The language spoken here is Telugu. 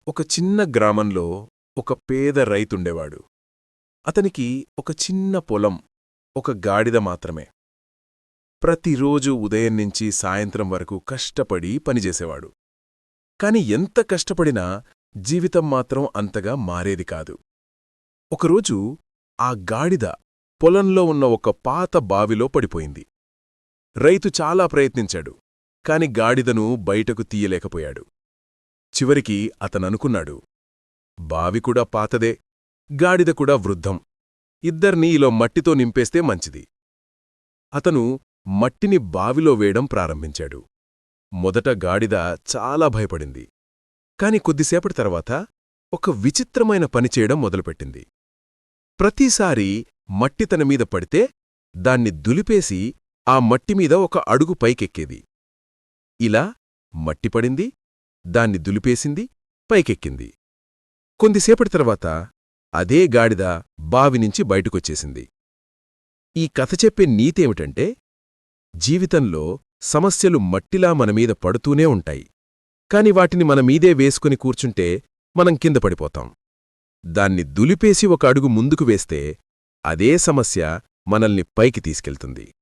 ఒక చిన్న గ్రామంలో ఒక పేద రైతుండేవాడు. అతనికి ఒక చిన్న పొలం, ఒక గాడిద మాత్రమే. ప్రతిరోజూ ఉదయం నుంచి సాయంత్రం వరకు కష్టపడి పనిచేసేవాడు. కాని ఎంత కష్టపడినా జీవితం మాత్రం అంతగా మారేది కాదు. ఒకరోజు ఆ గాడిద పొలంలో ఉన్న ఒక పాత బావిలో పడిపోయింది. రైతు చాలా ప్రయత్నించాడు, కాని గాడిదను బయటకు తీయలేకపోయాడు. చివరికి అతననుకున్నాడు, బావి కూడా పాతదే, గాడిద కూడా వృద్ధం, ఇద్దర్నీ ఇలా మట్టితో నింపేస్తే మంచిది. అతను మట్టిని బావిలో వేయడం ప్రారంభించాడు. మొదట గాడిద చాలా భయపడింది. కాని కొద్దిసేపటి తర్వాత ఒక విచిత్రమైన పనిచేయడం మొదలుపెట్టింది. ప్రతిసారీ మట్టి తనమీద పడితే దాన్ని దులిపేసి ఆ మట్టిమీద ఒక అడుగు పైకెక్కేది. ఇలా మట్టి పడింది, దాన్ని దులిపేసింది, పైకెక్కింది. కొద్దిసేపటి తర్వాత అదే గాడిద బావినుంచి బయటకొచ్చేసింది. ఈ కథ చెప్పే నీతేమిటంటే, జీవితంలో సమస్యలు మట్టిలా మనమీద పడుతూనే ఉంటాయి. కాని వాటిని మనమీదే వేసుకుని కూర్చుంటే మనం కింద పడిపోతాం. దాన్ని దులిపేసి ఒక అడుగు ముందుకు వేస్తే అదే సమస్య మనల్ని పైకి తీసుకెళ్తుంది.